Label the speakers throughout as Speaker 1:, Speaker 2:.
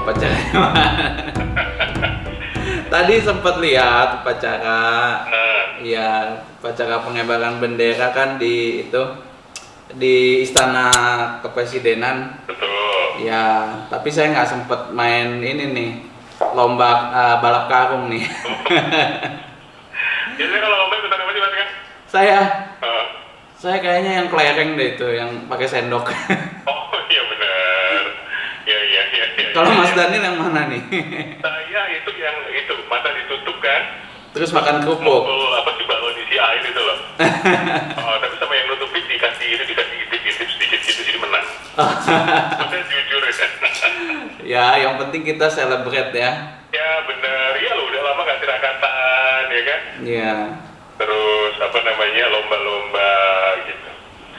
Speaker 1: upacaranya. Tadi sempat lihat upacara, ya upacara pengibaran bendera kan di itu di Istana Kepresidenan.
Speaker 2: Betul.
Speaker 1: Ya, tapi saya nggak sempet main ini nih lomba balap karung nih.
Speaker 2: Biasanya kalau lomba ikutan apa sih Mas kan?
Speaker 1: Saya
Speaker 2: Eh,
Speaker 1: saya kayaknya yang kelereng deh itu, yang pakai sendok.
Speaker 2: oh iya benar. Iya iya iya. Iya,
Speaker 1: Kalau
Speaker 2: iya,
Speaker 1: Mas
Speaker 2: iya.
Speaker 1: Daniel yang mana nih?
Speaker 2: Saya itu yang itu mata ditutup kan?
Speaker 1: Terus makan kerupuk.
Speaker 2: Mukul apa sih balon isi air itu loh. Oh, tapi sama yang nutupin dikasih intip sedikit gitu jadi menang. Udah jujur ya.
Speaker 1: Ya, yang penting kita celebrate ya.
Speaker 2: Ya benar, ya lo udah lama gak tirakatan ya kan?
Speaker 1: Iya,
Speaker 2: Terus apa namanya lomba-lomba gitu.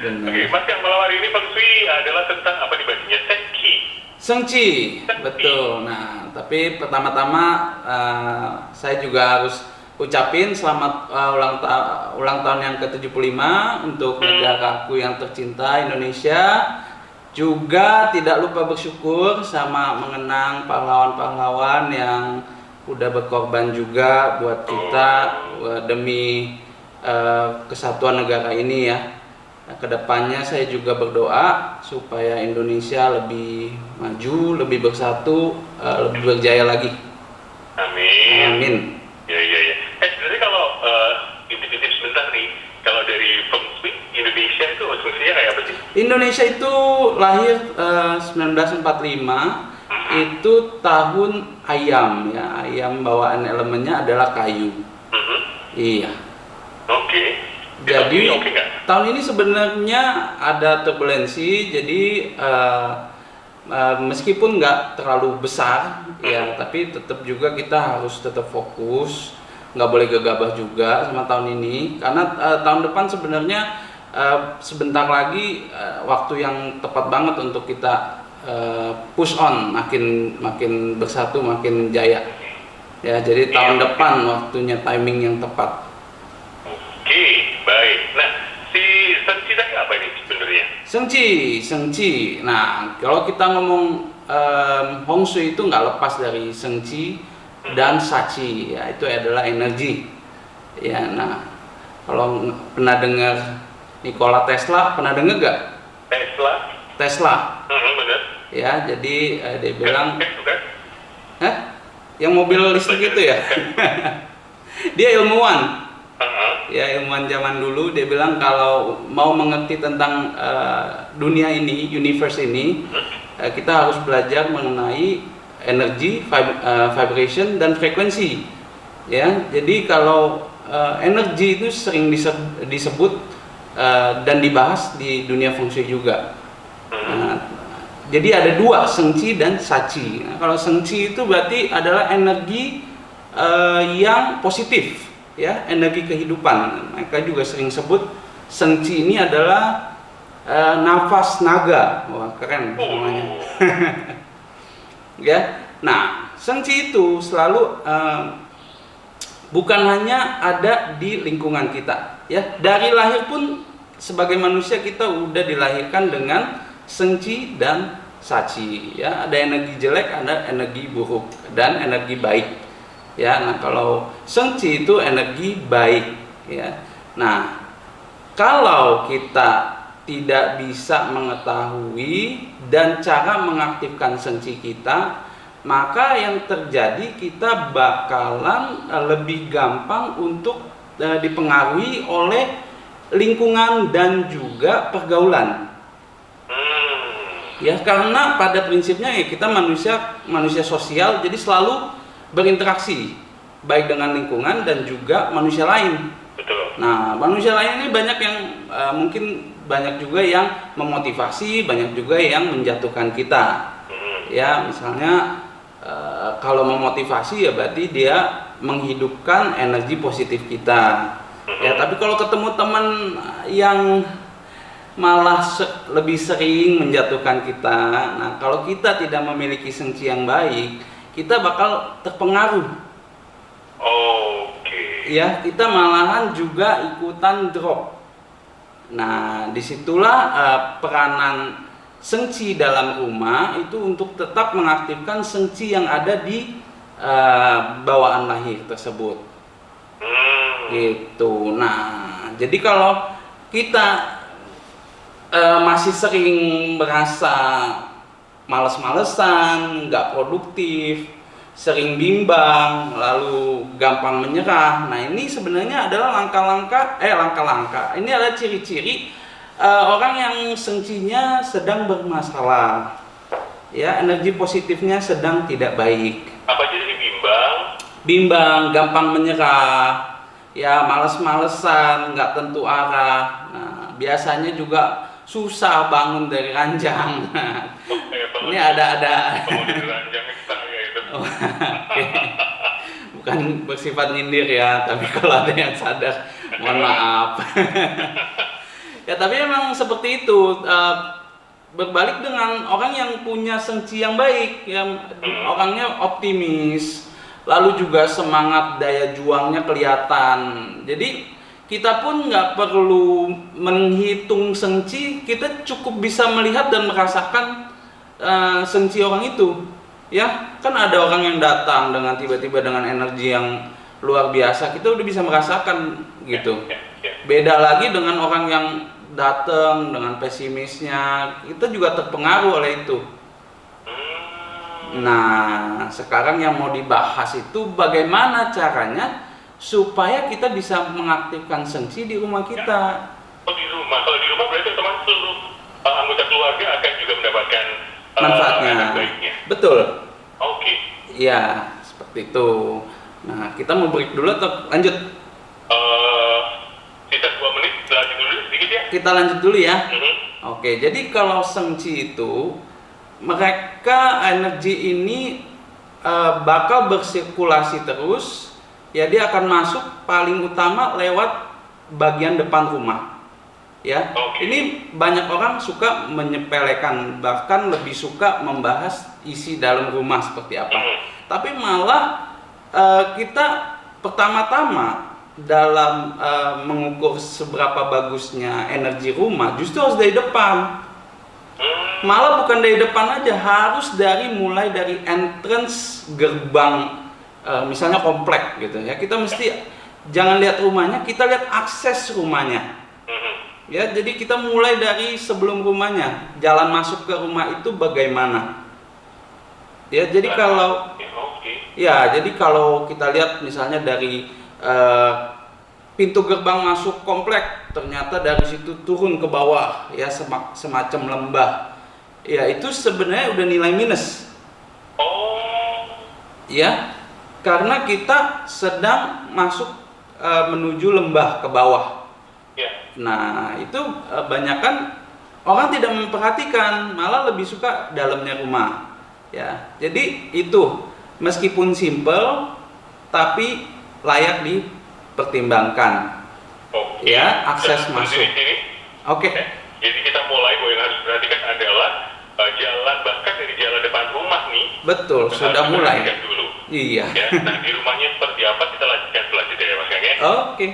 Speaker 1: benar.
Speaker 2: Oke, Mas yang malam hari ini Feng Shui adalah tentang apa nih bajunya? Senki.
Speaker 1: Sengci, betul. Nah, tapi pertama-tama saya juga harus ucapin selamat ulang tahun yang ke-75 untuk negaraku yang tercinta Indonesia. Juga tidak lupa bersyukur sama mengenang pahlawan-pahlawan yang udah berkorban juga buat kita demi kesatuan negara ini ya. Nah, kedepannya saya juga berdoa supaya Indonesia lebih maju, lebih bersatu, lebih berjaya lagi.
Speaker 2: Amin.
Speaker 1: Amin.
Speaker 2: Ya ya ya. Sebenarnya kalau intip-intip sebentar nih, kalau dari Feng Shui Indonesia itu fungsinya kayak apa sih?
Speaker 1: Indonesia itu lahir 1945, itu tahun ayam ya. Ayam bawaan elemennya adalah kayu.
Speaker 2: Mhm.
Speaker 1: Iya.
Speaker 2: Oke.
Speaker 1: Jadi
Speaker 2: oke nggak?
Speaker 1: tahun ini sebenarnya ada turbulensi, jadi meskipun nggak terlalu besar ya, tapi tetap juga kita harus tetap fokus, nggak boleh gegabah juga sama tahun ini, karena tahun depan sebenarnya sebentar lagi waktu yang tepat banget untuk kita push on, makin bersatu, makin jaya ya. Jadi tahun depan waktunya, timing yang tepat.
Speaker 2: Oke, baik. Nah, si Sensi tadi apa ini sebenarnya?
Speaker 1: Sengci. Nah, kalau kita ngomong Hong Shui itu nggak lepas dari Sengci dan Saci. Ya, itu adalah energi. Ya, nah, kalau pernah dengar Nikola Tesla, pernah dengar nggak?
Speaker 2: Tesla.
Speaker 1: Tesla.
Speaker 2: Benar.
Speaker 1: Ya, jadi dia bilang,
Speaker 2: Bukan?
Speaker 1: hah? Yang mobil listrik itu ya? Dia ilmuwan. Ya, ilmuwan zaman dulu. Dia bilang kalau mau mengerti tentang dunia ini, universe ini, kita harus belajar mengenai energi, vibration dan frekuensi. Ya, jadi kalau energi itu sering disebut dan dibahas di dunia Feng Shui juga. Nah, jadi ada dua, Sengci dan Saci. Nah, kalau Sengci itu berarti adalah energi yang positif, ya, energi kehidupan. Mereka juga sering sebut Sengci ini adalah nafas naga. Wah, keren namanya. Ya, nah, Sengci itu selalu bukan hanya ada di lingkungan kita, ya. Dari lahir pun sebagai manusia kita udah dilahirkan dengan Sengci dan Saci, ya. Ada energi jelek, ada energi buruk dan energi baik. Ya, nah kalau Sengci itu energi baik, ya. Nah, kalau kita tidak bisa mengetahui dan cara mengaktifkan Sengci kita, maka yang terjadi kita bakalan lebih gampang untuk dipengaruhi oleh lingkungan dan juga pergaulan. Ya, karena pada prinsipnya ya kita manusia sosial, jadi selalu berinteraksi baik dengan lingkungan dan juga manusia lain.
Speaker 2: Betul.
Speaker 1: Nah, manusia lain ini banyak yang mungkin banyak juga yang memotivasi, banyak juga yang menjatuhkan kita. Ya, misalnya kalau memotivasi ya berarti dia menghidupkan energi positif kita. Ya, tapi kalau ketemu teman yang malah lebih sering menjatuhkan kita. Nah, kalau kita tidak memiliki Sengci yang baik, kita bakal terpengaruh.
Speaker 2: Oke.
Speaker 1: Ya, kita malahan juga ikutan drop. Nah, disitulah peranan sengci dalam rumah itu untuk tetap mengaktifkan sengci yang ada di bawaan lahir tersebut. Gitu. Nah, jadi kalau kita masih sering merasa males-malesan, nggak produktif, sering bimbang, lalu gampang menyerah. Nah, ini sebenarnya adalah langkah-langkah. Ini adalah ciri-ciri orang yang sengcinya sedang bermasalah. Ya, energi positifnya sedang tidak baik.
Speaker 2: Apa aja tadi? Bimbang?
Speaker 1: Bimbang, gampang menyerah, ya males-malesan, nggak tentu arah. Nah, biasanya juga susah bangun dari ranjang. Ini ada
Speaker 2: Bangun dari ranjang saya itu.
Speaker 1: Oke. Bukan bersifat nyindir ya, tapi kalau ada yang sadar, mohon maaf. Ya, tapi memang seperti itu. Berbalik dengan orang yang punya sengci yang baik, yang orangnya optimis, lalu juga semangat daya juangnya kelihatan. Jadi kita pun nggak perlu menghitung sengci, kita cukup bisa melihat dan merasakan sengci orang itu. Ya, kan ada orang yang datang dengan tiba-tiba dengan energi yang luar biasa, kita udah bisa merasakan gitu. Beda lagi dengan orang yang datang dengan pesimisnya, kita juga terpengaruh oleh itu. Nah, sekarang yang mau dibahas itu bagaimana caranya supaya kita bisa mengaktifkan sengci di rumah kita.
Speaker 2: Di rumah, kalau di rumah berarti otomatis seluruh anggota keluarga akan juga mendapatkan
Speaker 1: manfaatnya.
Speaker 2: Baiknya.
Speaker 1: Betul.
Speaker 2: Oke.
Speaker 1: Iya, seperti itu. Nah, kita mau break dulu atau lanjut?
Speaker 2: Sisa 2 menit, lanjut dulu sedikit ya.
Speaker 1: Kita lanjut dulu ya. Oke, jadi kalau sengci itu, mereka energi ini bakal bersirkulasi terus. Ya, dia akan masuk paling utama lewat bagian depan rumah. Ya, ini banyak orang suka menyepelekan, bahkan lebih suka membahas isi dalam rumah seperti apa. Tapi malah kita pertama-tama dalam mengukur seberapa bagusnya energi rumah justru harus dari depan. Malah bukan dari depan aja, harus mulai dari entrance gerbang. Misalnya komplek gitu ya, kita mesti jangan lihat rumahnya, kita lihat akses rumahnya. Ya, jadi kita mulai dari sebelum rumahnya, jalan masuk ke rumah itu bagaimana. Ya, jadi kalau kita lihat misalnya dari pintu gerbang masuk komplek, ternyata dari situ turun ke bawah ya, semacam lembah. Ya, itu sebenarnya udah nilai minus. Ya, karena kita sedang masuk menuju lembah ke bawah. Nah, itu banyakan orang tidak memperhatikan, malah lebih suka dalamnya rumah. Ya, jadi itu meskipun simple tapi layak dipertimbangkan. Ya, akses masuk. Oke.
Speaker 2: Jadi kita mulai, bahwa yang harus diperhatikan adalah jalan, bahkan dari jalan depan rumah nih.
Speaker 1: Betul, sudah mulai.
Speaker 2: Dulu.
Speaker 1: Iya.
Speaker 2: Ya, nah di rumahnya seperti apa kita lanjutkan selanjutnya ya Mas Kang ya.
Speaker 1: Oke.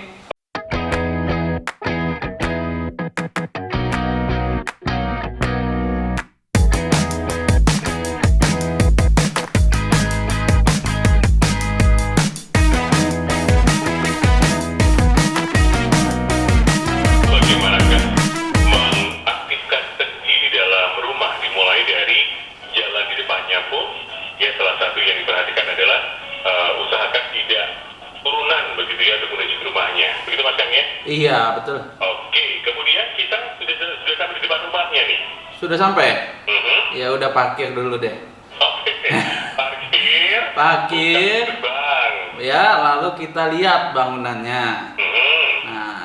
Speaker 2: Bagaimanakah mengaktifkan sengci di dalam rumah, dimulai dari jalan di depannya pun ya, salah satu yang diperhatikan adalah usahakan tidak turunan begitu ya untuk menuju ke rumahnya, begitu Mas Kang ya?
Speaker 1: Iya, betul.
Speaker 2: Oke, kemudian kita sudah sampai di depan rumahnya nih.
Speaker 1: Sudah sampai? Ya udah, parkir dulu deh.
Speaker 2: Oke,
Speaker 1: Parkir.
Speaker 2: Bang.
Speaker 1: Ya, lalu kita lihat bangunannya. Nah,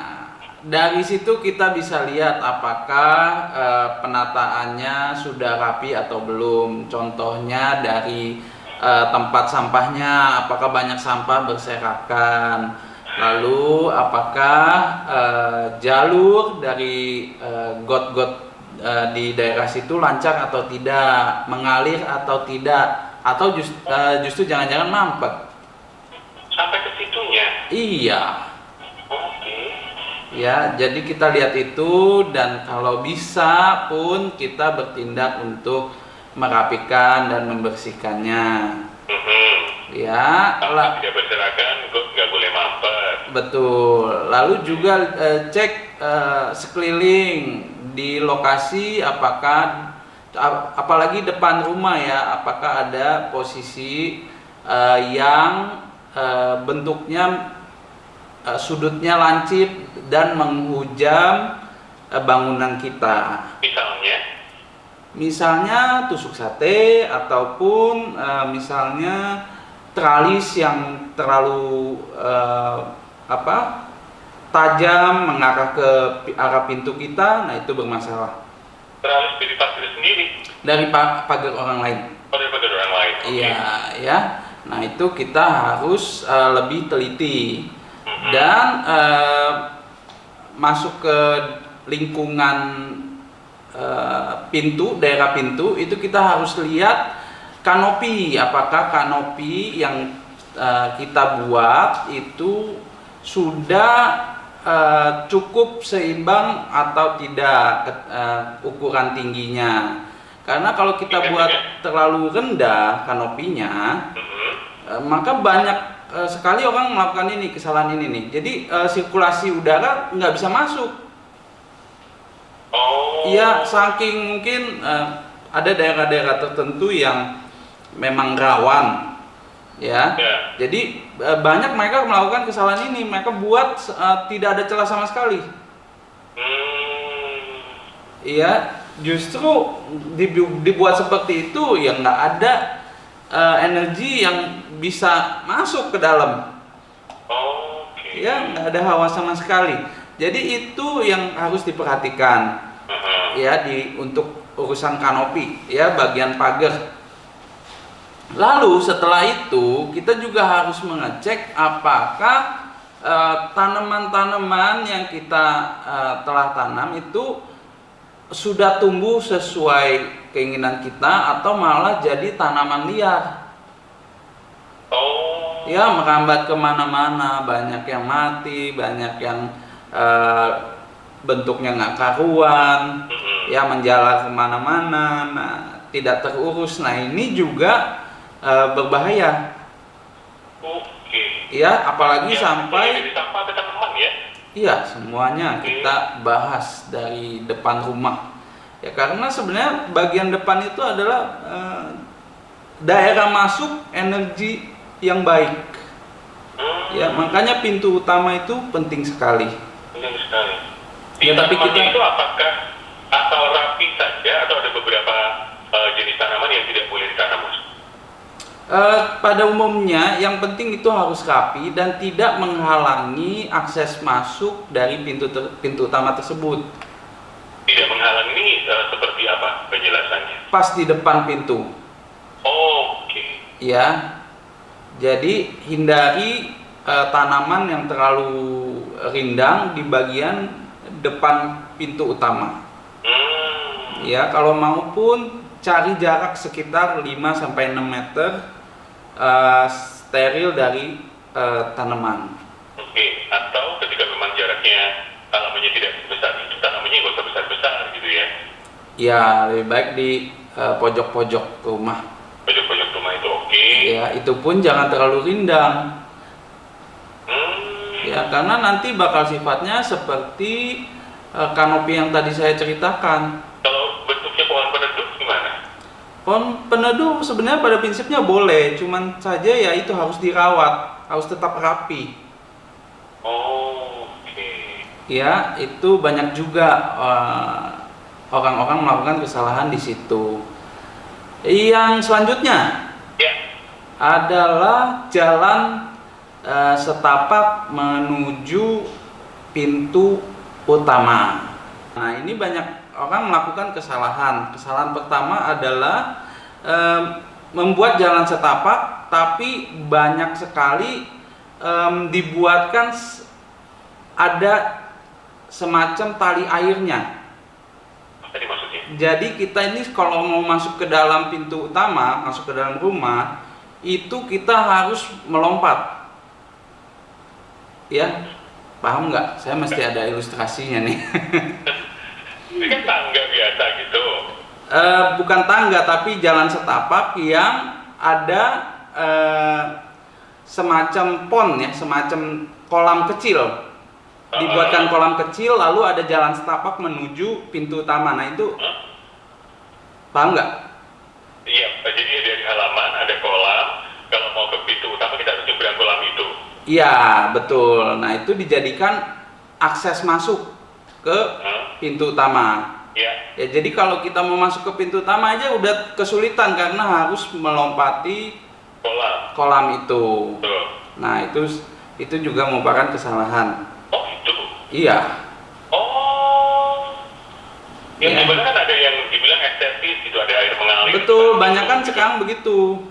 Speaker 1: dari situ kita bisa lihat apakah penataannya sudah rapi atau belum. Contohnya dari tempat sampahnya, apakah banyak sampah berserakan. Lalu apakah jalur dari got-got di daerah situ lancar atau tidak, mengalir atau tidak, atau justru jangan-jangan mampet.
Speaker 2: Sampai ke situnya?
Speaker 1: Iya.
Speaker 2: Oke.
Speaker 1: Ya, jadi kita lihat itu dan kalau bisa pun kita bertindak untuk merapikan dan membersihkannya.
Speaker 2: Mhm.
Speaker 1: Ya,
Speaker 2: Kalau tidak berserakan, nggak boleh mampet.
Speaker 1: betul. Lalu juga cek sekeliling di lokasi apalagi depan rumah ya, apakah ada posisi yang bentuknya sudutnya lancip dan menghujam bangunan kita. Misalnya tusuk sate ataupun misalnya tralis yang terlalu tajam mengarah ke arah pintu kita, nah itu bermasalah.
Speaker 2: Tralis dari pagar sendiri?
Speaker 1: Dari pagar orang lain.
Speaker 2: Oh, dari pagar orang lain.
Speaker 1: Iya, ya. Nah itu kita harus lebih teliti dan masuk ke lingkungan daerah pintu itu kita harus lihat kanopi, apakah kanopi yang kita buat itu sudah cukup seimbang atau tidak ukuran tingginya. Karena kalau kita buat terlalu rendah kanopinya, maka banyak sekali orang melakukan kesalahan ini nih. Jadi sirkulasi udara nggak bisa masuk. Iya, saking mungkin ada daerah-daerah tertentu yang memang rawan, ya. Jadi banyak mereka melakukan kesalahan ini. Mereka buat tidak ada celah sama sekali. Iya, justru dibuat seperti itu ya nggak ada energi yang bisa masuk ke dalam. Ya, nggak ada hawa sama sekali. Jadi itu yang harus diperhatikan ya untuk urusan kanopi ya, bagian pagar. Lalu setelah itu kita juga harus mengecek apakah tanaman-tanaman yang kita telah tanam itu sudah tumbuh sesuai keinginan kita atau malah jadi tanaman liar. Ya, merambat kemana-mana, banyak yang mati, banyak yang bentuknya nggak karuan, ya menjalar kemana-mana, nah tidak terurus. Nah ini juga berbahaya. Ya, apalagi sampai iya, semuanya kita bahas dari depan rumah. Ya karena sebenarnya bagian depan itu adalah daerah masuk energi yang baik. Ya, makanya pintu utama itu penting sekali.
Speaker 2: Ya, tapi kita itu apakah asal rapi saja atau ada beberapa jenis tanaman yang tidak boleh ditanam?
Speaker 1: Pada umumnya yang penting itu harus rapi dan tidak menghalangi akses masuk dari pintu utama tersebut.
Speaker 2: Tidak menghalangi seperti apa penjelasannya?
Speaker 1: Pas di depan pintu. Ya, jadi hindari tanaman yang terlalu rindang di bagian depan pintu utama. Ya, kalau mau pun cari jarak sekitar 5-6 meter steril dari tanaman.
Speaker 2: Atau ketika memang jaraknya tanamannya tidak besar, itu tanamannya nggak usah besar-besar gitu ya?
Speaker 1: Ya, lebih baik di pojok-pojok rumah.
Speaker 2: Pojok-pojok rumah itu
Speaker 1: Ya, itu pun jangan terlalu rindang. Ya, karena nanti bakal sifatnya seperti kanopi yang tadi saya ceritakan.
Speaker 2: Kalau bentuknya pohon peneduh gimana?
Speaker 1: Pohon peneduh sebenarnya pada prinsipnya boleh, cuman saja ya itu harus dirawat, harus tetap rapi. Ya, itu banyak juga orang-orang melakukan kesalahan di situ. Yang selanjutnya adalah jalan setapak menuju pintu utama. Nah, ini banyak orang melakukan kesalahan. Kesalahan pertama adalah membuat jalan setapak, tapi banyak sekali dibuatkan ada semacam tali airnya.
Speaker 2: Apa maksudnya?
Speaker 1: Jadi kita ini kalau mau masuk ke dalam pintu utama, masuk ke dalam rumah, itu kita harus melompat. Ya. Paham nggak? Saya mesti ada ilustrasinya nih.
Speaker 2: Ini kan tangga biasa gitu.
Speaker 1: Bukan tangga tapi jalan setapak yang ada semacam pond ya, semacam kolam kecil. Dibuatkan kolam kecil lalu ada jalan setapak menuju pintu utama. Nah itu paham nggak?
Speaker 2: Iya, jadi dari halaman ada kolam. Kalau mau ke pintu utama kita harus nyebrang kolam itu.
Speaker 1: Iya betul. Nah itu dijadikan akses masuk ke pintu utama.
Speaker 2: Ya.
Speaker 1: Ya jadi kalau kita mau masuk ke pintu utama aja udah kesulitan karena harus melompati kolam itu.
Speaker 2: Betul.
Speaker 1: Nah itu juga merupakan kesalahan.
Speaker 2: Oh itu?
Speaker 1: Iya.
Speaker 2: Oh. Yang
Speaker 1: Ya.
Speaker 2: sebenarnya kan ada yang dibilang estetis gitu, ada air mengalir.
Speaker 1: Betul, banyak kan sekarang begitu.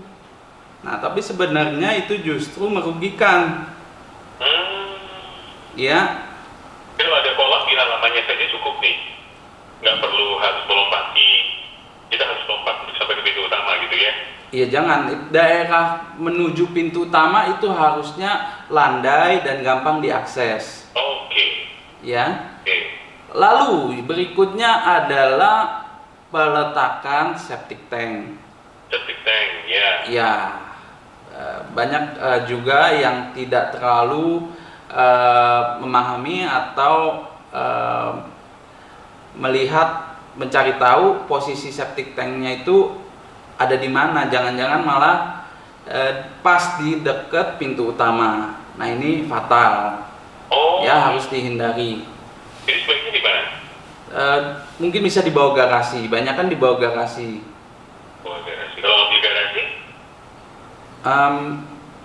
Speaker 1: Nah tapi sebenarnya itu justru merugikan. Ya.
Speaker 2: Kalau ada kolam di halamannya saja cukup nih. Nggak perlu harus melompati. Kita harus lompat untuk sampai ke pintu utama gitu ya.
Speaker 1: Iya jangan, daerah menuju pintu utama itu harusnya landai dan gampang diakses.
Speaker 2: Oke.
Speaker 1: Ya.
Speaker 2: Oke.
Speaker 1: Lalu berikutnya adalah peletakan septic tank.
Speaker 2: Septic tank, ya.
Speaker 1: Ya, banyak juga yang tidak terlalu memahami atau melihat, mencari tahu posisi septic tanknya itu ada di mana. Jangan-jangan malah pas di dekat pintu utama. Nah ini fatal.
Speaker 2: Oh.
Speaker 1: Ya harus dihindari.
Speaker 2: Jadi sebaiknya di mana?
Speaker 1: Mungkin bisa di bawah garasi. Banyak kan di bawah garasi.
Speaker 2: Bawah garasi. Kalau di garasi?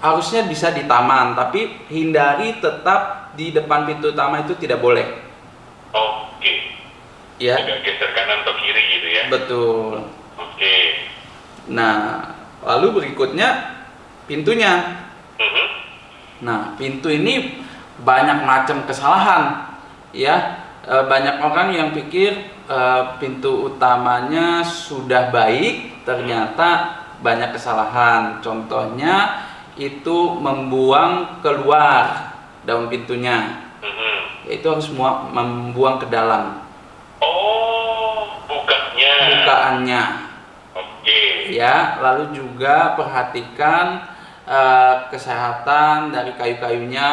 Speaker 1: Harusnya bisa di taman, tapi hindari tetap di depan pintu utama itu tidak boleh.
Speaker 2: Oke.
Speaker 1: Ya.
Speaker 2: Agak geser kanan atau kiri gitu ya?
Speaker 1: Betul.
Speaker 2: Oke.
Speaker 1: Nah, lalu berikutnya pintunya.
Speaker 2: Mhm.
Speaker 1: Nah, pintu ini banyak macam kesalahan. Ya, banyak orang yang pikir pintu utamanya sudah baik, ternyata banyak kesalahan. Contohnya itu membuang keluar daun pintunya. Itu harus membuang ke dalam.
Speaker 2: Oh,
Speaker 1: bukaannya.
Speaker 2: Oke.
Speaker 1: Ya, lalu juga perhatikan kesehatan dari kayu-kayunya,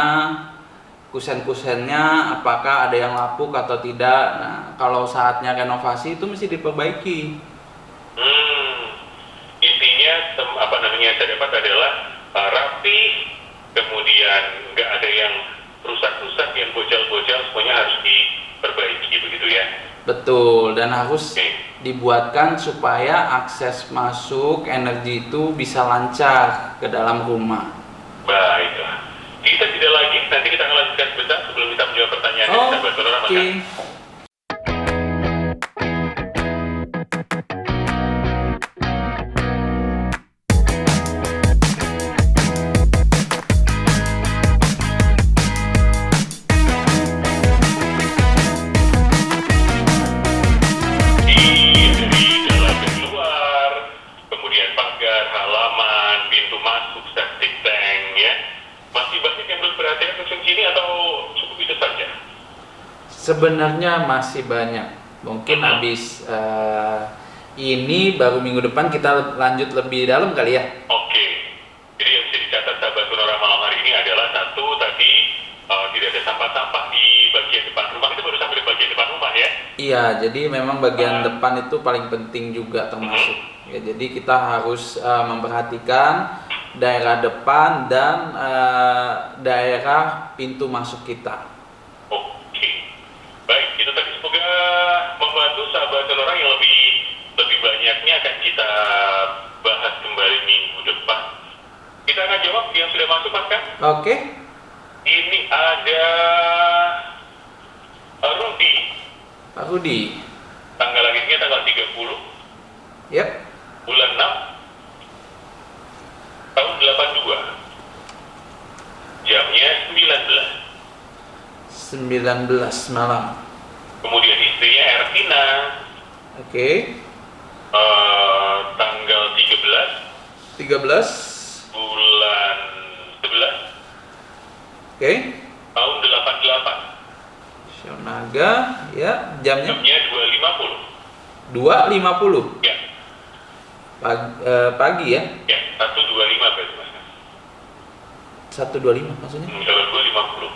Speaker 1: kusen-kusennya, apakah ada yang lapuk atau tidak. Nah, kalau saatnya renovasi itu mesti diperbaiki.
Speaker 2: Intinya saya dapat adalah rapi, kemudian nggak ada yang rusak-rusak, yang bocel-bocel, semuanya harus diperbaiki begitu ya.
Speaker 1: Betul, dan harus dibuatkan supaya akses masuk energi itu bisa lancar ke dalam rumah.
Speaker 2: Baiklah, kita tidak lagi, nanti kita akan lanjutkan sebentar sebelum kita menjawab pertanyaan dari sahabat sonora.
Speaker 1: Oke.
Speaker 2: Dari dalam dan luar, kemudian pagar, halaman, pintu masuk, septic tank ya. Masih banyak yang belum perhatian tentang sini atau cukup itu saja?
Speaker 1: Sebenarnya masih banyak. Mungkin habis ini baru minggu depan kita lanjut lebih dalam kali ya.
Speaker 2: Oke. Jadi yang bisa dicatat sahabat sonora malam hari ini adalah satu tadi tidak ada sampah-sampah di bagian depan rumah. Itu baru sampai di bagian depan rumah ya?
Speaker 1: Iya, jadi memang bagian depan itu paling penting juga termasuk. Ya, jadi kita harus memperhatikan daerah depan dan daerah pintu masuk kita.
Speaker 2: Oke. Baik, itu tadi semoga membantu sahabat sonora yang lebih banyaknya akan kita bahas kembali minggu depan. Kita akan jawab yang sudah masuk, Mas Kan?
Speaker 1: Oke.
Speaker 2: Ini ada Rudi.
Speaker 1: Pak Rudi.
Speaker 2: Tanggal lahirnya tanggal 30
Speaker 1: Yep.
Speaker 2: bulan 6 tahun 82. Jamnya
Speaker 1: 19 malam.
Speaker 2: Kemudian istrinya Ervina.
Speaker 1: Oke.
Speaker 2: Tanggal 13
Speaker 1: 13.
Speaker 2: bulan 11
Speaker 1: Oke.
Speaker 2: tahun 88.
Speaker 1: Sionaga, ya, jamnya
Speaker 2: Jamnya 2.50.
Speaker 1: 2.50
Speaker 2: Ya,
Speaker 1: pagi ya.
Speaker 2: ya, 1.25 berarti Mas.
Speaker 1: 1.25 maksudnya?
Speaker 2: Kalau 2.50.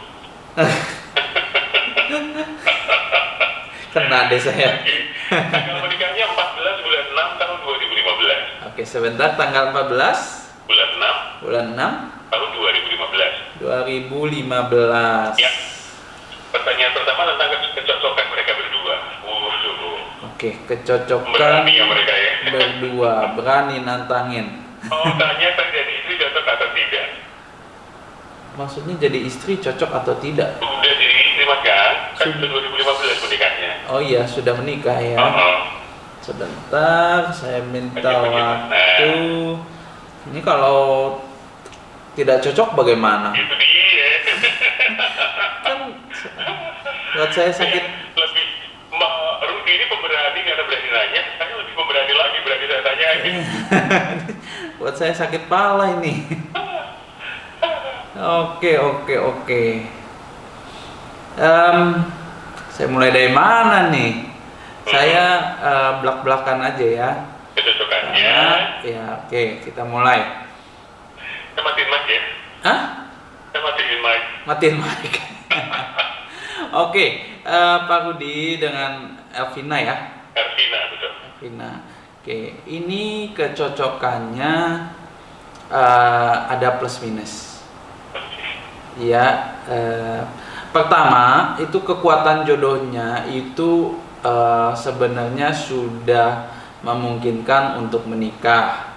Speaker 1: Kena deh saya.
Speaker 2: Tanggal menikahnya 14 bulan 6 tahun 2015.
Speaker 1: Oke, sebentar, tanggal 14
Speaker 2: Bulan 6
Speaker 1: bulan 6
Speaker 2: tahun 2015.
Speaker 1: 2015.
Speaker 2: Ya. Pertanyaan pertama tentang kecocokan mereka berdua.
Speaker 1: Oke, kecocokan
Speaker 2: Berani ya mereka ya.
Speaker 1: berdua, berani nantangin.
Speaker 2: Oh, tanya terjadi istri cocok atau tidak?
Speaker 1: Maksudnya jadi istri cocok atau tidak?
Speaker 2: Udah jadi istri Mas kan? Kan
Speaker 1: Sudah.
Speaker 2: 2015 menikahnya.
Speaker 1: Oh iya, sudah menikah ya. Sebentar, saya minta
Speaker 2: Bagaimana?
Speaker 1: waktu. Ini kalau tidak cocok bagaimana?
Speaker 2: Itu dia.
Speaker 1: Kan buat saya sakit.
Speaker 2: Lebih Rudy ini pemberani karena berani nanya. Saya lebih pemberani lagi berani saya tanya.
Speaker 1: Buat saya sakit pala ini. Oke. Saya mulai dari mana nih? Saya belak-belakan aja ya.
Speaker 2: Kecocokannya.
Speaker 1: Ya, oke, kita mulai.
Speaker 2: Saya matiin mic ya.
Speaker 1: Hah?
Speaker 2: Saya matiin mic.
Speaker 1: Matiin mic. Oke, Pak Rudi dengan Elvina ya.
Speaker 2: Ervina, betul.
Speaker 1: Elvina. Oke, ini kecocokannya ada plus minus. Ya, pertama itu kekuatan jodohnya itu sebenarnya sudah memungkinkan untuk menikah,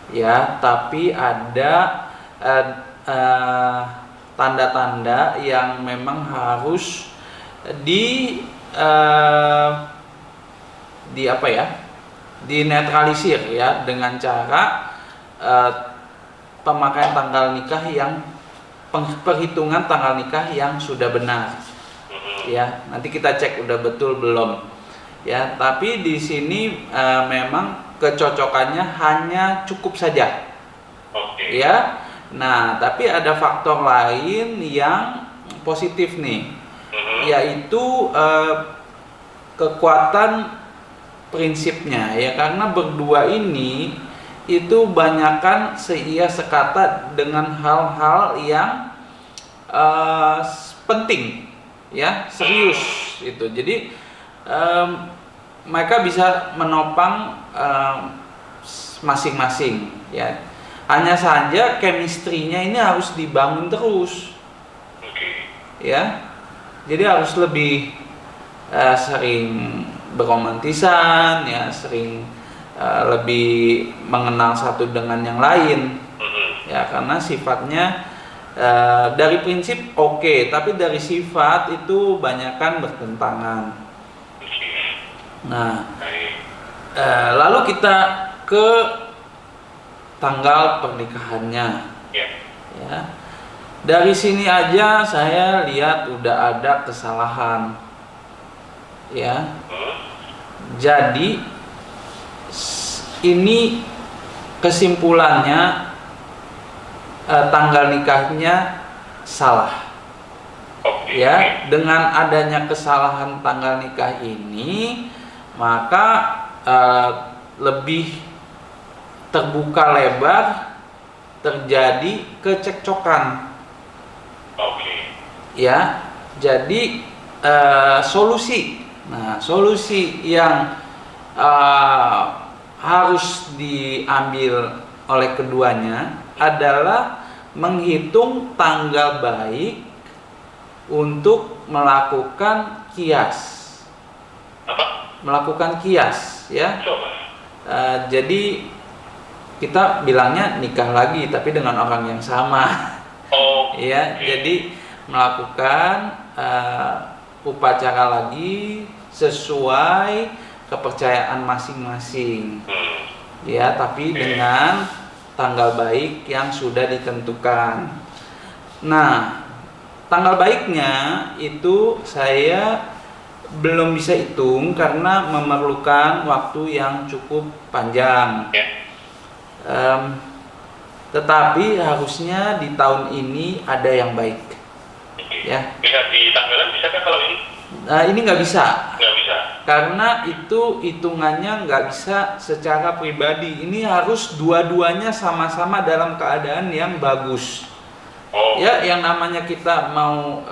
Speaker 1: ya. Tapi ada tanda-tanda yang memang harus di apa ya? Dinetralisir ya dengan cara pemakaian tanggal nikah yang perhitungan tanggal nikah yang sudah benar. Ya, nanti kita cek udah betul belum. Ya, tapi di sini memang kecocokannya hanya cukup saja.
Speaker 2: Oke.
Speaker 1: Ya. Nah, tapi ada faktor lain yang positif nih. Yaitu kekuatan prinsipnya ya, karena berdua ini itu banyakkan seia sekata dengan hal-hal yang penting ya, serius itu. Jadi mereka bisa menopang masing-masing ya. Hanya saja chemistry-nya ini harus dibangun terus. Ya. Jadi harus lebih sering berromantisan ya, sering lebih mengenal satu dengan yang lain ya, karena sifatnya dari prinsip oke, tapi dari sifat itu banyakkan bertentangan. Nah, lalu kita ke tanggal pernikahannya ya. Dari sini aja saya lihat udah ada kesalahan ya. Jadi ini kesimpulannya tanggal nikahnya salah. Ya, dengan adanya kesalahan tanggal nikah ini, maka lebih terbuka lebar terjadi kecekcokan. Ya, jadi solusi. Nah, solusi yang harus diambil oleh keduanya adalah menghitung tanggal baik untuk melakukan kias. Melakukan kias, ya. Jadi kita bilangnya nikah lagi, tapi dengan orang yang sama. Ya, jadi melakukan upacara lagi sesuai kepercayaan masing-masing. Ya, tapi dengan tanggal baik yang sudah ditentukan. Nah, tanggal baiknya itu saya belum bisa hitung karena memerlukan waktu yang cukup panjang. Tetapi harusnya di tahun ini ada yang baik. Ya.
Speaker 2: Lihat di tanggalan bisakah kalau ini?
Speaker 1: Nah, ini nggak bisa.
Speaker 2: Nggak bisa.
Speaker 1: Karena itu hitungannya nggak bisa secara pribadi. Ini harus dua-duanya sama-sama dalam keadaan yang bagus.
Speaker 2: Oh.
Speaker 1: Ya, yang namanya kita mau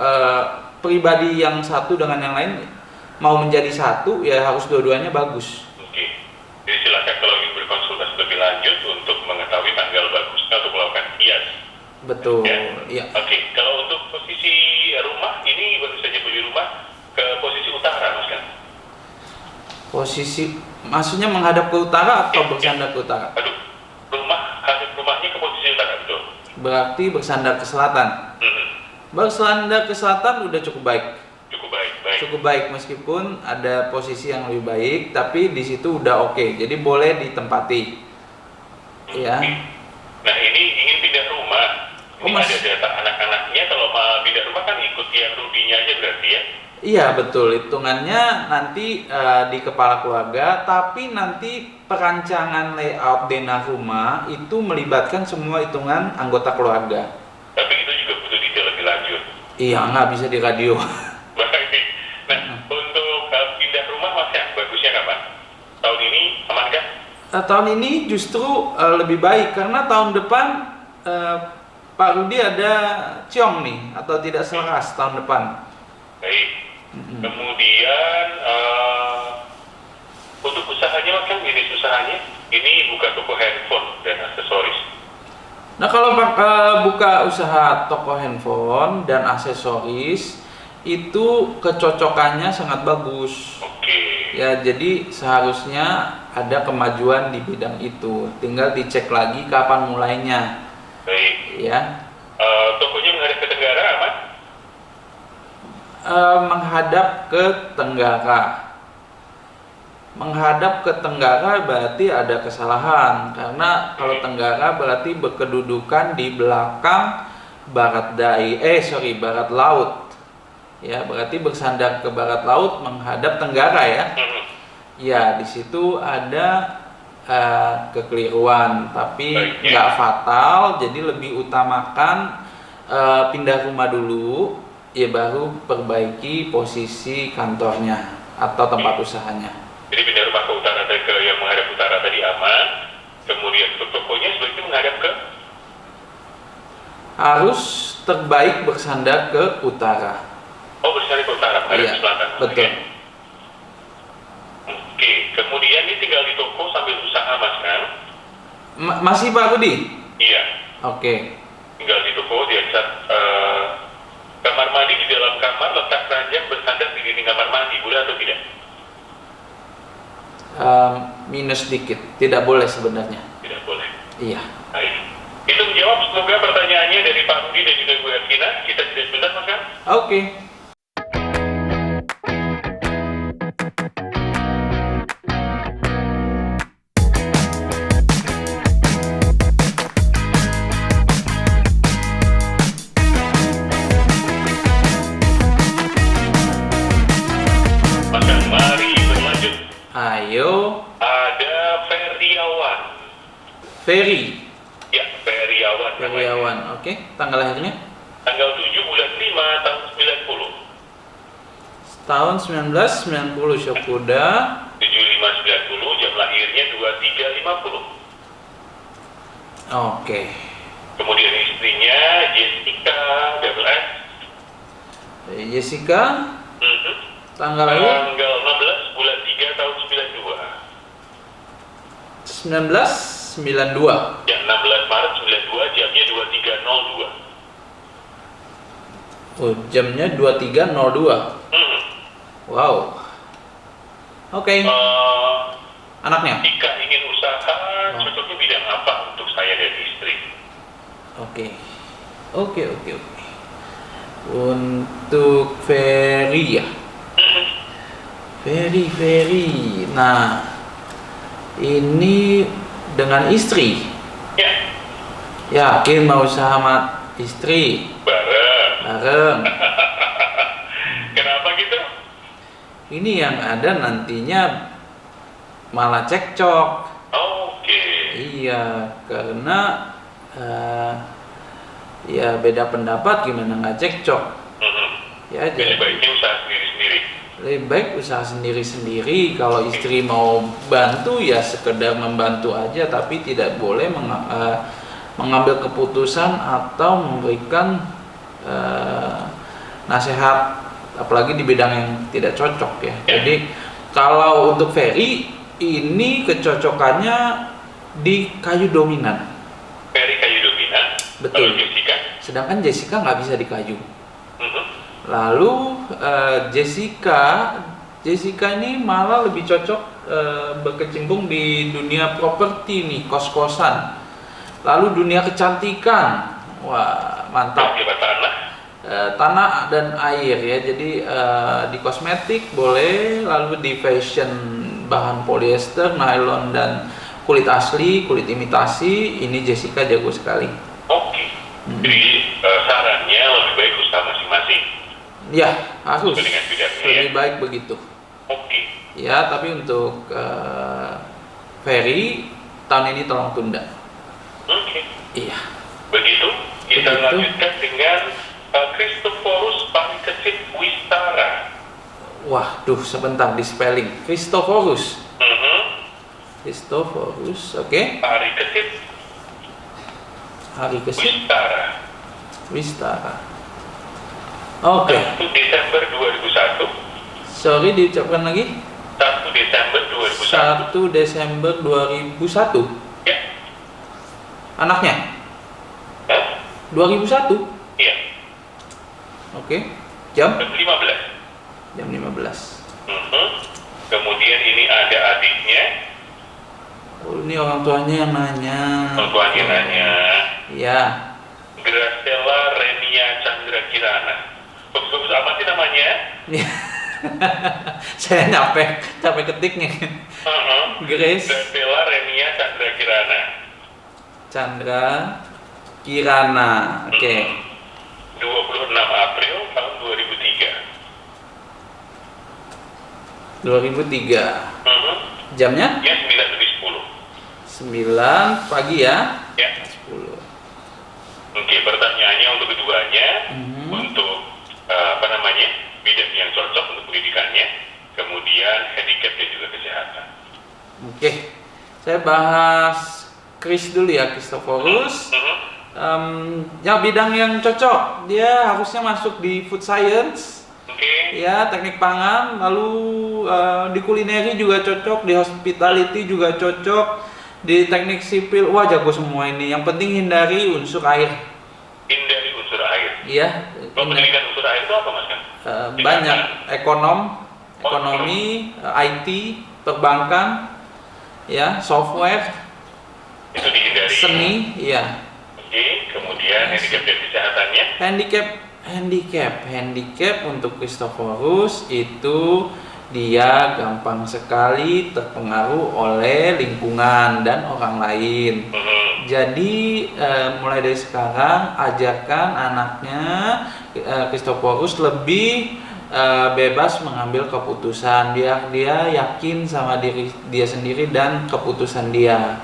Speaker 1: pribadi yang satu dengan yang lain mau menjadi satu, ya harus dua-duanya bagus.
Speaker 2: Oke. Jadi silakan kalau ingin berkonsultasi lebih lanjut untuk mengetahui tanggal bagusnya untuk melakukan hias.
Speaker 1: Betul. Ya.
Speaker 2: Oke. Kalau untuk posisi rumah ini baru saja beli rumah ke posisi utara, Mas kan?
Speaker 1: Posisi maksudnya menghadap ke utara atau bersandar ke utara?
Speaker 2: Aduh, rumahnya ke posisi utara, betul.
Speaker 1: Berarti bersandar ke selatan. Bersandar ke selatan udah cukup baik. Cukup baik meskipun ada posisi yang lebih baik, tapi di situ udah oke. Jadi boleh ditempati. Ya.
Speaker 2: Nah, ini ingin pindah rumah. Ini
Speaker 1: Mas.
Speaker 2: ada data anak-anaknya, kalau mau pindah rumah kan ikut yang rudinya aja berarti ya?
Speaker 1: Iya betul, hitungannya nanti di kepala keluarga, tapi nanti perancangan layout denah rumah itu melibatkan semua hitungan anggota keluarga.
Speaker 2: Tapi itu juga butuh detail lebih lanjut.
Speaker 1: Iya, nggak bisa di radio.
Speaker 2: Baik. Nah, untuk pindah rumah Mas ya, bagusnya kapan? Tahun ini aman kan?
Speaker 1: Tahun ini justru lebih baik karena tahun depan Pak Rudi ada ciong nih atau tidak selaras tahun depan.
Speaker 2: Baik. Kemudian untuk usahanya Mas kan, jenis usahanya ini bukan toko handphone dan aksesoris.
Speaker 1: Nah kalau buka usaha toko handphone dan aksesoris itu kecocokannya sangat bagus.
Speaker 2: Oke.
Speaker 1: Ya jadi seharusnya ada kemajuan di bidang itu. Tinggal dicek lagi kapan mulainya.
Speaker 2: Baik.
Speaker 1: Ya.
Speaker 2: Tokonya menghadap ke tenggara aman?
Speaker 1: Menghadap ke tenggara. Menghadap ke tenggara berarti ada kesalahan karena kalau tenggara berarti berkedudukan di belakang barat laut. Ya, berarti bersandar ke barat laut menghadap tenggara ya. Ya, di situ ada kekeliruan, tapi nggak fatal. Jadi lebih utamakan pindah rumah dulu, ya baru perbaiki posisi kantornya atau tempat usahanya.
Speaker 2: Jadi pindah rumah ke utara ke yang menghadap utara tadi aman. Kemudian untuk tokonya sebaiknya menghadap ke?
Speaker 1: Harus terbaik bersandar ke utara.
Speaker 2: Oh, bersandar ke utara, menghadap ke selatan.
Speaker 1: Betul.
Speaker 2: Oke. Kemudian ini tinggal di toko sambil usaha Mas kan?
Speaker 1: Masih Pak Rudi?
Speaker 2: Iya.
Speaker 1: Oke.
Speaker 2: Tinggal di toko, dia kamar mandi di dalam kamar, letak ranjang bersandar di dinding kamar mandi, boleh atau tidak?
Speaker 1: Minus dikit, tidak boleh sebenarnya.
Speaker 2: Tidak boleh.
Speaker 1: Iya.
Speaker 2: Baik. Itu menjawab semoga pertanyaannya dari Pak Rudi dan juga Bu Erkina. Kita sudah sebentar Mas kan?
Speaker 1: Oke.
Speaker 2: Maka mari berlanjut.
Speaker 1: Ayo.
Speaker 2: Ada Feriawan.
Speaker 1: Ferry.
Speaker 2: Ya, Feriawan.
Speaker 1: Feriawan. Oke. Tanggal lahirnya?
Speaker 2: Tanggal 7 bulan 5 tahun 90.
Speaker 1: Tahun 1990 Syokuda.
Speaker 2: 7590, jam lahirnya 2350.
Speaker 1: Oke.
Speaker 2: Kemudian istrinya Jessica double S.
Speaker 1: Jessica. Tanggal lahir?
Speaker 2: Tanggal 16 bulan 3 tahun 92.
Speaker 1: 1992.
Speaker 2: Ya, 16 Maret 92, jamnya 23.02.
Speaker 1: Oh, jamnya 23.02. Wow. Oke. Anaknya?
Speaker 2: Jika ingin usaha, cocoknya bidang apa untuk saya dan istri?
Speaker 1: Oke. Untuk Ferry ya? Ferry. Nah, ini dengan istri.
Speaker 2: Ya.
Speaker 1: Yakin mau usaha sama istri? Bareng.
Speaker 2: Kenapa gitu?
Speaker 1: Ini yang ada nantinya malah cekcok.
Speaker 2: Oke.
Speaker 1: Iya, karena ya beda pendapat gimana nggak cekcok. Ya,
Speaker 2: Jadi baiknya usaha sendiri-sendiri.
Speaker 1: lebih baik usaha sendiri-sendiri. Kalau istri mau bantu ya sekedar membantu aja, tapi tidak boleh mengambil keputusan atau memberikan nasihat, apalagi di bidang yang tidak cocok ya. Jadi kalau untuk Ferry ini kecocokannya di kayu dominan.
Speaker 2: Ferry kayu dominan.
Speaker 1: Betul.
Speaker 2: Kalau Jessica?
Speaker 1: Sedangkan Jessica nggak bisa di kayu.
Speaker 2: Mhm.
Speaker 1: Lalu Jessica ini malah lebih cocok berkecimpung di dunia properti nih, kos-kosan. Lalu dunia kecantikan, wah mantap.
Speaker 2: Akibat tanah.
Speaker 1: Tanah dan air ya, jadi di kosmetik boleh, lalu di fashion bahan polyester, nylon dan kulit asli, kulit imitasi, ini Jessica jago sekali.
Speaker 2: Oke. Jadi sarannya lebih baik usaha masing-masing.
Speaker 1: Ya, harus
Speaker 2: Dengan bidangnya,
Speaker 1: lebih
Speaker 2: ya?
Speaker 1: baik begitu.
Speaker 2: Oke.
Speaker 1: Ya, tapi untuk Ferry tahun ini tolong tunda.
Speaker 2: Oke.
Speaker 1: Iya.
Speaker 2: Begitu. Kita
Speaker 1: Begitu.
Speaker 2: lanjutkan dengan Christophorus parikesit Wistara.
Speaker 1: Waduh, sebentar di spelling. Christophorus.
Speaker 2: Mhm.
Speaker 1: Christophorus, oke.
Speaker 2: Parikesit
Speaker 1: Hari kesit
Speaker 2: Wistara.
Speaker 1: Wistara. Oke.
Speaker 2: 1 Desember 2001.
Speaker 1: Sorry, diucapkan lagi.
Speaker 2: 1 Desember 2001.
Speaker 1: 1 Desember 2001.
Speaker 2: Ya.
Speaker 1: Anaknya
Speaker 2: Hah?
Speaker 1: 2001.
Speaker 2: Iya.
Speaker 1: Oke. Jam
Speaker 2: Jam 15.
Speaker 1: jam 15.
Speaker 2: Mhm. Kemudian ini ada adiknya.
Speaker 1: Oh, ini orang tuanya yang nanya.
Speaker 2: Orang tuanya nanya.
Speaker 1: Iya.
Speaker 2: Gracella Renia Chandra Kirana. Bagus-bagus amat sih namanya.
Speaker 1: Saya capek ketiknya. Grace
Speaker 2: Gracella Renia Chandra Kirana.
Speaker 1: Chandra Kirana. Oke.
Speaker 2: 26 April tahun 2003.
Speaker 1: 2003. Jamnya
Speaker 2: Ya, 9 lebih 10.
Speaker 1: 9 pagi ya.
Speaker 2: Ya.
Speaker 1: 10.
Speaker 2: Oke, pertanyaannya untuk keduanya,
Speaker 1: Mhm.
Speaker 2: untuk bidang yang cocok untuk pendidikannya, kemudian handicap dan juga kesehatan.
Speaker 1: Oke. Saya bahas Chris dulu ya, Christophorus. Ya, bidang yang cocok, dia harusnya masuk di food science,
Speaker 2: Oke.
Speaker 1: ya, teknik pangan, lalu di kulineri juga cocok, di hospitality juga cocok, di teknik sipil, wah jago semua ini. Yang penting hindari unsur air.
Speaker 2: Hindari unsur air.
Speaker 1: Iya,
Speaker 2: Kalau pendidikan unsur air itu apa, Mas? Kan?
Speaker 1: banyak ekonomi, IT, perbankan, ya, software,
Speaker 2: Itu dihindari.
Speaker 1: seni, iya.
Speaker 2: Oke, kemudian handicap dan kesehatannya.
Speaker 1: Handicap untuk Christophorus itu dia gampang sekali terpengaruh oleh lingkungan dan orang lain. Jadi mulai dari sekarang ajarkan anaknya Christophorus lebih bebas mengambil keputusan, dia yakin sama diri dia sendiri dan keputusan dia.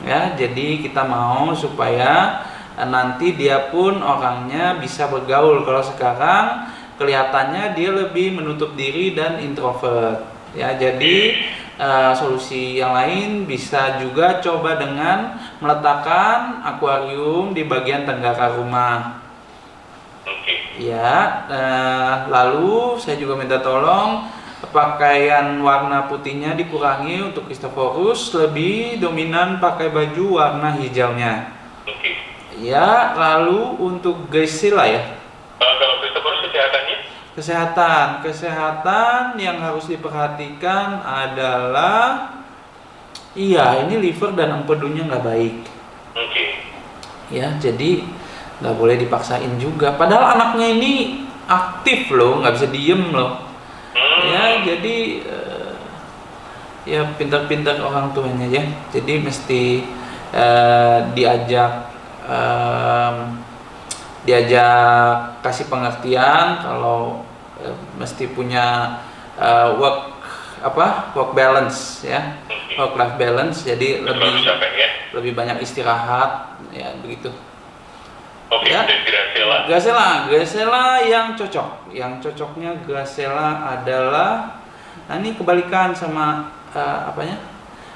Speaker 1: Ya, jadi kita mau supaya nanti dia pun orangnya bisa bergaul. Kalau sekarang kelihatannya dia lebih menutup diri dan introvert. Ya, jadi solusi yang lain bisa juga coba dengan meletakkan akuarium di bagian tenggara rumah. Ya, lalu saya juga minta tolong pakaian warna putihnya dikurangi untuk Christophorus, lebih dominan pakai baju warna hijaunya. Ya, lalu untuk Graciela ya.
Speaker 2: Kalau Christophorus kesehatannya?
Speaker 1: Kesehatan yang harus diperhatikan adalah, iya, ini liver dan empedunya nggak baik. Ya, jadi nggak boleh dipaksain juga. Padahal anaknya ini aktif loh, nggak bisa diem loh. Ya, jadi ya pintar-pintar orang tuanya ya. Jadi mesti diajak kasih pengertian kalau mesti punya work balance ya, work life balance. Jadi lebih banyak istirahat ya, begitu.
Speaker 2: Oke,
Speaker 1: Ya.
Speaker 2: dan Gracella.
Speaker 1: Gracella yang cocok. Yang cocoknya Gracella adalah, nah ini kebalikan sama apanya?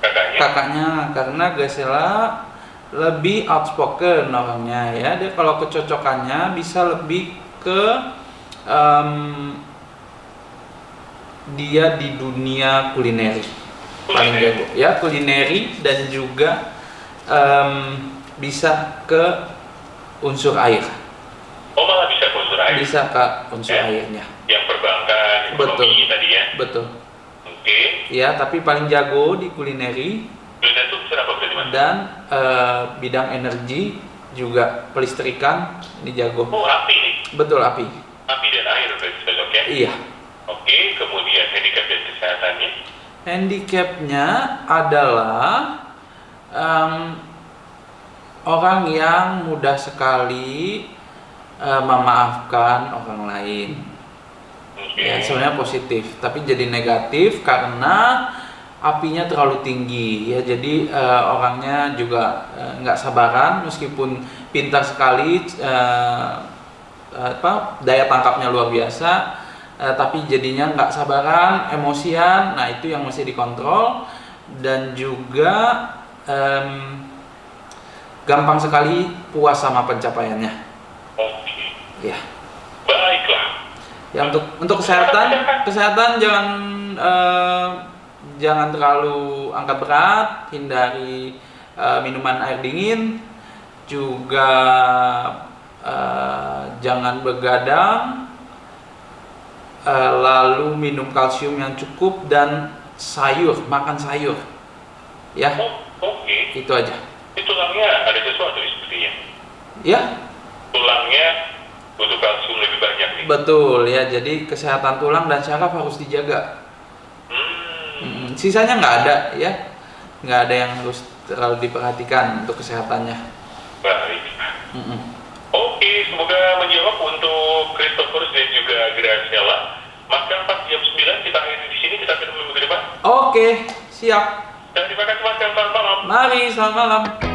Speaker 2: Kakaknya.
Speaker 1: Kakaknya, karena Gracella lebih outspoken orangnya ya. Dia kalau kecocokannya bisa lebih ke dia di dunia kulineri paling jago ya, kulineri, dan juga bisa ke unsur air,
Speaker 2: Oh, malah bisa ke unsur air.
Speaker 1: bisa ke unsur
Speaker 2: Ya.
Speaker 1: airnya.
Speaker 2: Yang perbankan,
Speaker 1: Betul.
Speaker 2: ekonomi tadi ya.
Speaker 1: Betul
Speaker 2: Oke.
Speaker 1: ya, tapi paling jago di kulineri
Speaker 2: Kuliner itu unsur apa berarti, Mas?
Speaker 1: dan bidang energi juga, pelistrikan ini jago.
Speaker 2: Oh, api nih.
Speaker 1: Betul, api.
Speaker 2: Api dan air berarti cocok ya.
Speaker 1: Iya.
Speaker 2: Oke, kemudian handicap dan kesehatannya.
Speaker 1: Handicapnya adalah orang yang mudah sekali memaafkan orang lain.
Speaker 2: Oke.
Speaker 1: Ya, sebenarnya positif, tapi jadi negatif karena apinya terlalu tinggi ya. Jadi orangnya juga nggak sabaran, meskipun pintar sekali, daya tangkapnya luar biasa, tapi jadinya nggak sabaran, emosian. Nah, itu yang mesti dikontrol. Dan juga gampang sekali puas sama pencapaiannya
Speaker 2: Oke.
Speaker 1: ya.
Speaker 2: Baiklah.
Speaker 1: Ya, untuk kesehatan jangan terlalu angkat berat, hindari minuman air dingin, juga jangan begadang, lalu minum kalsium yang cukup, dan makan sayur ya.
Speaker 2: Oh, oke.
Speaker 1: Itu aja
Speaker 2: Itu tulangnya ada sesuatu sepertinya.
Speaker 1: ya.
Speaker 2: Tulangnya butuh kalsium lebih banyak nih.
Speaker 1: Betul ya, jadi kesehatan tulang dan syaraf harus dijaga. Sisanya nggak ada ya, nggak ada yang harus terlalu diperhatikan untuk kesehatannya.
Speaker 2: Baik. Oke, semoga menjawab untuk Christopher dan juga Gracella. Makan 4 jam 9 kita akhiri di sini, kita ketemu minggu depan.
Speaker 1: Oke, siap.
Speaker 2: Dan terima kasih Mas, selamat malam.
Speaker 1: Mari, selamat malam.